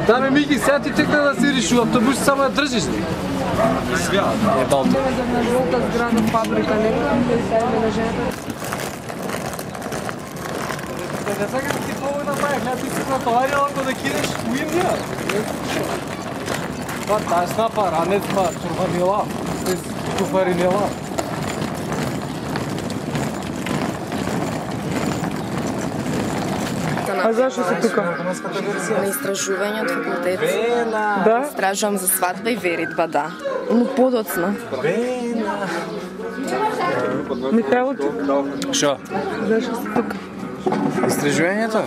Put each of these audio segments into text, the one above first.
Даме Мики, сега ти текна да си решил автобус, само я дръжиш ли? Е, балто. Жълта сграда, фабрика, нека да се на жената. Не сега да ти помогна, май, ти си натоварила, ако да кинеш уимния. Това е снапа, ранец, турбанила, туфаринила. А защо си тук? На изтражување од факултет. Да? Стражувам за свадба и веритба, да. Но подоцна. Михайло, ти? Шо? Защо си тук? Истражувањето?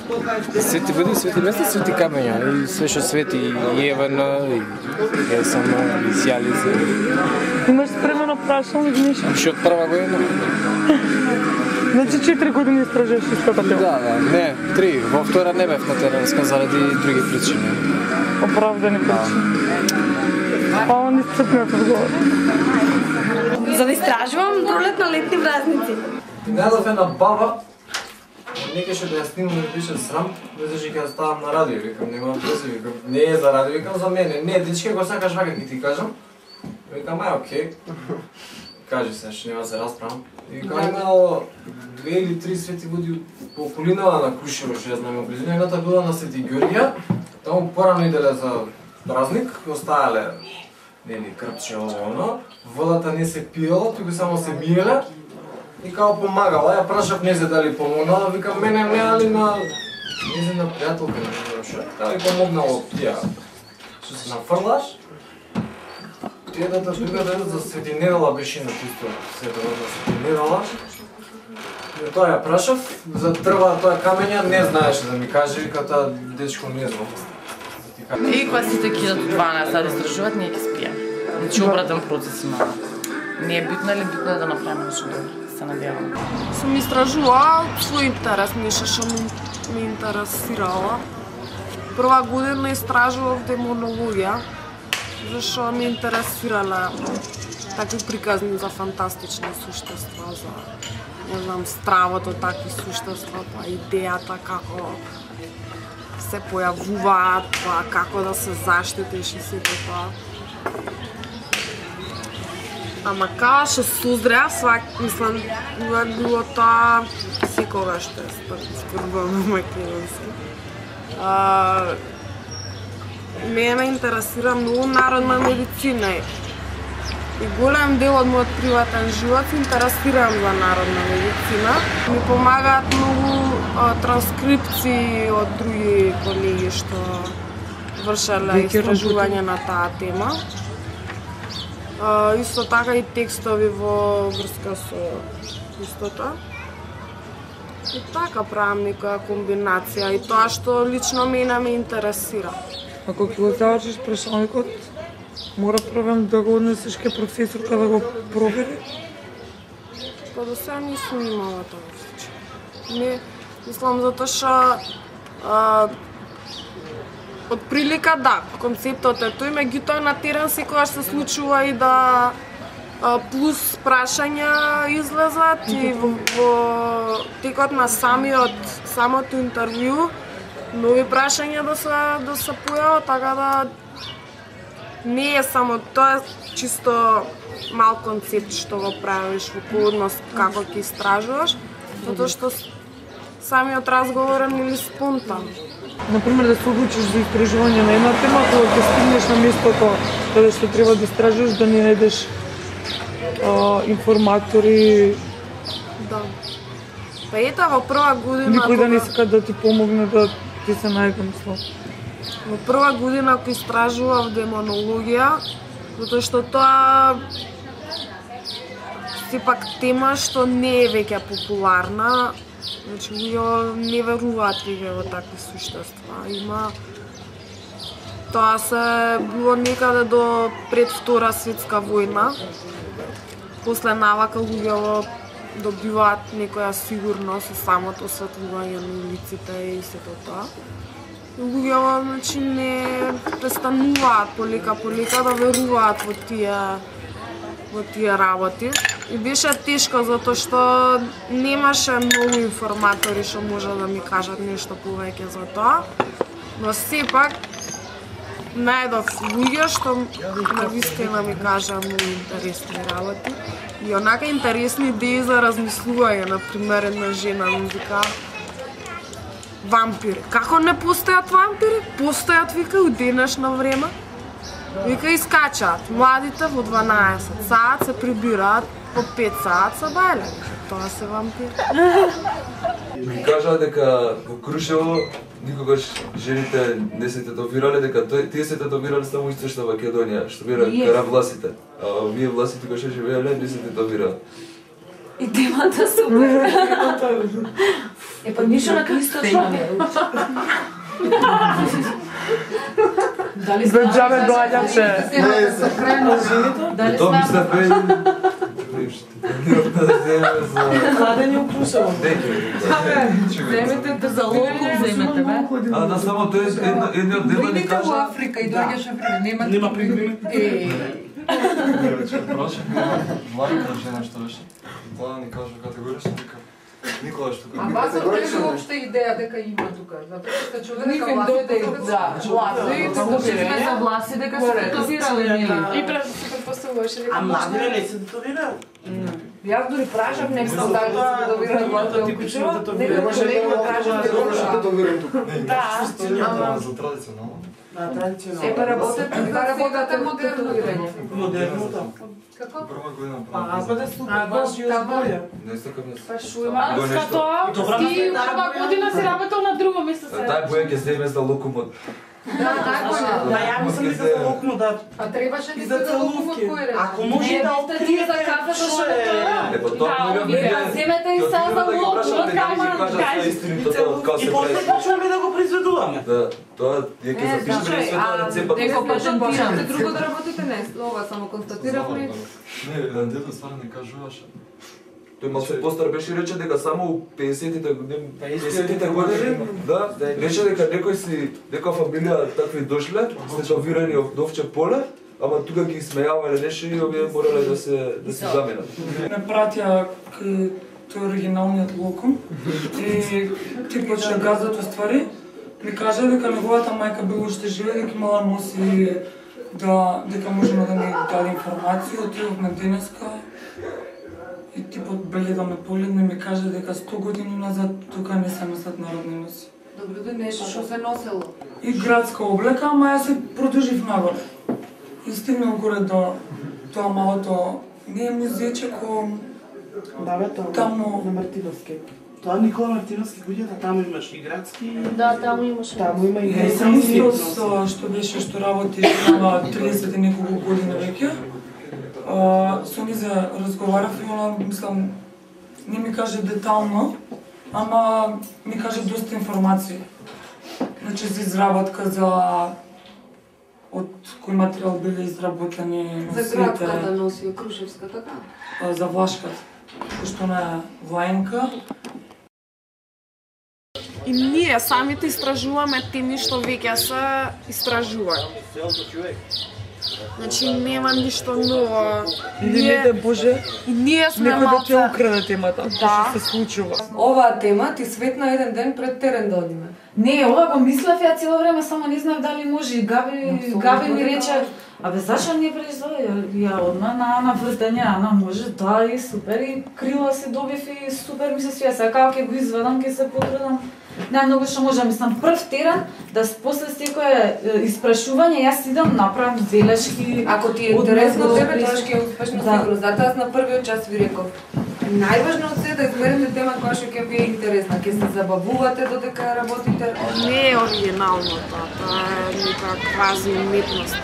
Свети води, свети места, свети камења. И све што свети, и Евана, и Есама, и Сјалица. Имаш спремено прашалник нещо? Уште од прва година. Значи 4 години стражуваш истата тема? Да, не, 3. Во втора не бев на теренска заради други причини. Оправдани причини. Мало ни сцепнат одговор. За да истражувам пролетно-летни празници. Најдов една баба, некаше да ја снимам и пише срам, безаше ќе ставам на радио, викам, немам връзка, викам, не е за радио, викам за мене, не, дечке го сакаш вака ќе ти кажам. Викам, ај, окей. Кажи се, што нема да се расправам. И кога имало 2 или 3 свети води по околинава на Крушево, што ја знаме близина, едната била на Свети Георгија, таму порано иделе за празник, оставале нели крпче оно, водата не се пиела, туку само се миеле и као помагала. Ја прашав незе дали помогнала, викам мене не ли на незина пријателка на што, дали помогнало тија што се нафрлаш. Едната другата за Свети Недела беше на чисто седела за Свети Недела. И тоа ја прашав, за дрва тоа камења не знаеше да ми каже, вика таа дечко не знам. И кога сите кидат 12 да истражуваат, ние ги спием. Значи обратен процес има. Не е битно или битно е да направим нешто добро. Се надевам. Сум истражувала свој интерес, нешто што ме интересирала. Прва година истражував демонологија, зашто ме интересирала такви приказни за фантастични суштества, за не знам, стравото такви суштества, па идејата како се појавуваат, па како да се заштитиш и сето тоа. Ама кога што созреав, мислам, било тоа секогаш што скорбам на македонски. Мене интересира многу народна медицина и голем дел од мојот приватен живот се интересирам за народна медицина. Ми помагаат многу транскрипции од други колеги што вршеле истражување на таа тема. Исто така и текстови во врска со истото. И така правам некоја комбинација и тоа што лично мене ме интересира. Ако ќе го завршиш прашалникот, мора првем да го однесеш ке професорка да го провери? Па до сега не сум имала тоа случај. Не, мислам затоа што од прилика да, концептот е тој, меѓутоа на терен секогаш се случува и да плюс прашања излезат и во текот на самото интервју нови прашања да се појават, така да не е само тоа чисто мал концепт што го правиш во однос како ќе истражуваш, затоа што самиот разговор е нели спонтан. Например, да се одлучиш за истражување на една тема, кога ќе стигнеш на местото каде што треба да истражуваш, да не најдеш информатори. Да. Па ета во прва година никој да не сака да ти помогне да ти се најде, мислам. Во прва година кога истражував демонологија, затоа што тоа сепак тема што не е веќе популарна. Значи, луѓе не веруваат веќе во такви суштества. Тоа се било некаде до пред Втора светска војна. После навака луѓе добиваат некоја сигурност и самото осветлување на улиците и сето тоа. луѓето значи не престануваат полека да веруваат во тие работи. И беше тешко затоа што немаше многу информатори што може да ми кажат нешто повеќе за тоа. Но сепак најдов луѓе што навистина ми кажа многу интересни работи. И онака интересни идеи за размислување, например, една жена ми вика вампири. Како не постојат вампири? Постојат, вика, у денешно време. Вика, искачаат. Младите во 12 саат се прибираат, по 5 саат се бајле. Тоа се вампири. Ми кажа дека во Крушево никогаш жените не се тетовирале, дека тие се тетовирале само Источна Македонија, што бира каравласите. А овие власите кои што живееле не се тетовирале. И темата супер. Па ништо на Источна. Дали знаеш? Доаѓаше. Дали Кладење у Крушево. Земете за локум, земете, бе. А да само тоа е едно од дела ни кажа. Во Африка и доаѓаше време, Нема пригрими. Младата жена што беше, тоа ни кажа категорично дека никогаш тука. А вас не воопште идеја дека има тука, затоа што човек дека власите за власи дека се тетовирале нели. И се предпоставуваше дека младите не се тетовираат. Јас дури прашав некој дали се тетовираат младите во Крушево, некој човек ме кажа дека тетовирам тука. Да. За традиционално. Епа работате модерно тетовирање. Модерно да. Како? Прва година Па да супер, баш јас боја. Не сакам да се. Па шујма, тоа, ти прва година си работел на друго место се. Тај боја ќе се за локумот. Да, Да, ја мислам дека за локно да. А требаше И ли за да локумот целувки. кој рече? Ако може да откриете за кафето што Е, па тоа кој земете и сега за локумот, и после почнеме да го произведуваме. Да, тоа ја ќе запишеме света рецепта. Дека почнете друго да работите не, ова само констатиравме. Не, дедо стварно не кажуваше. Тој малку постар беше рече дека само у 50-тите години, да, рече дека дека фамилија такви дошле, тетовирани од овче поле, ама тука ги смејавале нешто и овие морале да се заменат. Ме пратија кај тој оригиналниот локум и типот што газат уствари ми кажа дека неговата мајка била уште живе, дека имала носи дека можеме да ни даде информација, отидовме денеска и типот беле да ме погледне ми кажа дека 100 години назад тука не се носат народни носи. Добро да нешто што се носело. И градска облека, ама јас се продолжив нагоре. И стигнав горе до тоа малото, не е музејчеко, Да бе, тоа таму на Мартиновски. Тоа Никола Мартиновски година, таму имаш и градски. Да, таму имаше. Таму има и е градски. исто што беше што работи на 30 и неколку години веќе. Со низе разговарав и она, мислам, не ми каже детално, ама ми каже доста информации. Значи за изработка за од кој материјал биле изработени За носите, градската носи, Крушевска, така? за влашката, што не е военка. И ние самите истражуваме теми што веќе се истражуваат. Значи нема ништо ново. Или не де Боже, Ние сме некој да ти малце... украде темата, Да. што се случува. Оваа тема ти светна еден ден пред терен да одиме. Не, ова го мислев ја цело време, само не знам дали може. И Габи ми рече, абе зашо не производи? Ја одма на Ана вртење, Ана може, да, и супер, и крила се добив и супер ми се свија. Сега како ќе го изведам, ќе се потрудам. Најмногу што можам, мислам, прв терен, да после секое испрашување, јас идам, направам белешки. Ако ти е интересно тебе, тоа ќе е успешно сигурно. Затоа аз на првиот час ви реков, најважно од се да изберете тема која што ќе ви е интересна, ќе се забавувате додека работите. Не е оригинално тоа е нека квази уметност.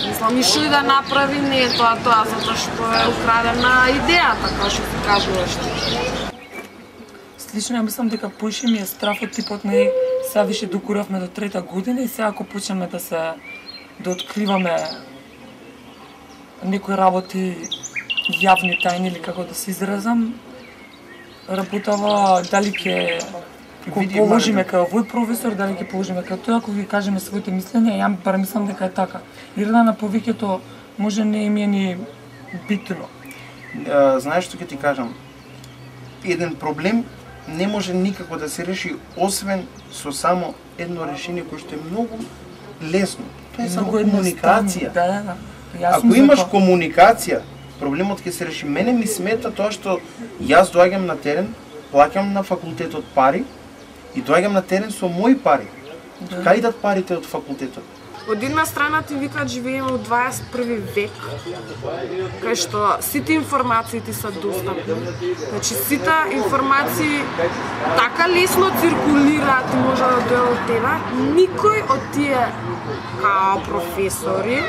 Мислам, и што и да направи не е тоа, затоа што е украдена идејата, како што ти кажуваш. Лично ја мислам дека поише ми е страфот типот не сега више докуравме до 3-та година и сега ако почнеме да откриваме некои работи јавни тајни или како да се изразам, работава дали ќе положиме кај овој професор, дали ќе положиме кај тој, ако ви кажеме своите мислења, ја бар мислам дека е така. Или на повеќето може не им е ни битно. Знаеш што ќе ти кажам? Еден проблем не може никако да се реши освен со само едно решение кое што е многу лесно. Тоа е само комуникација. Да. Ако имаш комуникација, проблемот ќе се реши. Мене ми смета тоа што јас доаѓам на терен, плаќам на факултетот пари и доаѓам на терен со мои пари. Кај идат парите од факултетот? Од една страна ти викаат живееме во 21 век, кај што сите информации ти се достапни. Значи сите информации така лесно циркулираат и може да дојдат од тебе. Никој од тие као професори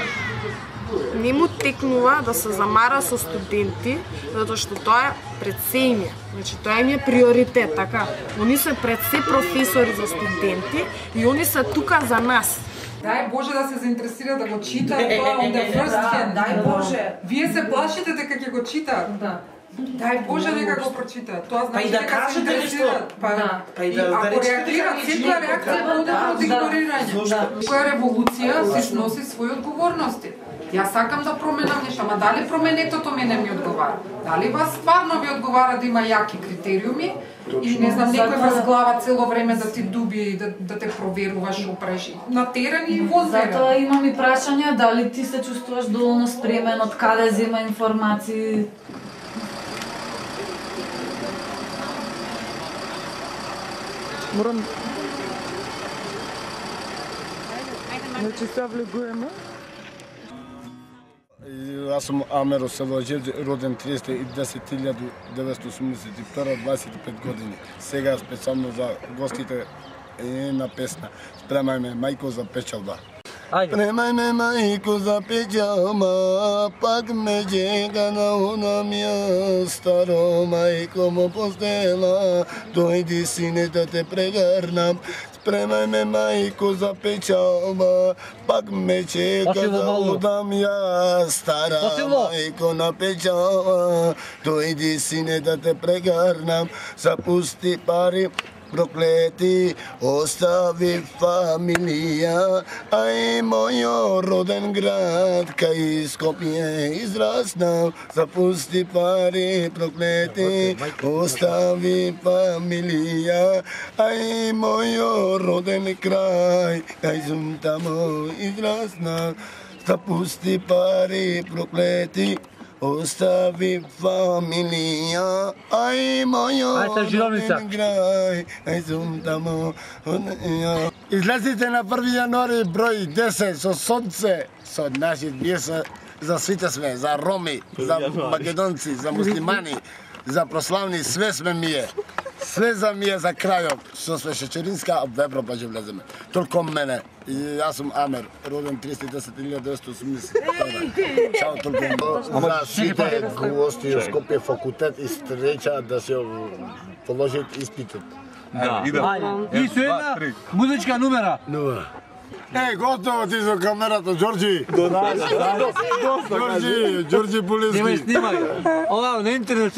не му текнува да се замара со студенти, затоа што тоа е пред се име. Значи тоа им е приоритет, така. Они се пред се професори за студенти и они се тука за нас. Дај Боже да се заинтересира да го читаат тоа on the first hand. Дај Боже. Вие се плашите дека ќе го читаат. Да. Дај Боже дека го прочитаат. Тоа значи дека се интересираат. Па и ако реагираат, секоја реакција е подобро од игнорирање. Која револуција си сноси своји одговорности. Јас сакам да променам нешто, ама дали променетото мене ми одговара? Дали вас стварно ви одговара да има јаки критериуми? И не знам, некој вас глава цело време да ти дуби и да те проверува што правиш на терен и во терен. Затоа имам и прашања, дали ти се чувствуваш доволно спремен, од каде зема информации? Морам... Значи се влегуваме. Јас сум Амер од село Џевџе, роден 30.10.1981, 25 години. Сега специјално за гостите една песна. Спремај ме, мајко, за печалба. Спремај ме, мајко, за печалба, пак ме чека на она място, мајко му постела, дојди сине да те прегрнам. Спремај ме, мајко, за печалба, пак ме чека да одам ја стара, мајко на печалба, дојди сине да те прегрнам, запусти пари, проклети, остави фамилија, ај мојо роден град, кај Скопје израснав, запусти пари, проклети, остави фамилија, ај мојо роден крај, кај сум тамо израснав, запусти пари, проклети, остави фамилија, ај мојо роден крај, ај сум тамо. Излезите на 1 јануари број 10 со сонце, со наши пиеса, за сите сме, за роми, за македонци, за муслимани, за прославни, све сме мие. Све за мие за крајот, што сме Шечеринска, од Европа ќе влеземе. Толку мене. И јас сум Амер, роден 30.10.1980. Чао, толку. За сите гости од Скопје факултет и стреча да се положат испитот. Да, и со една музичка numera. Готово ти за камерата, Ѓорџи. Ѓорџи Пулески. Немај снимај. Ова на интернет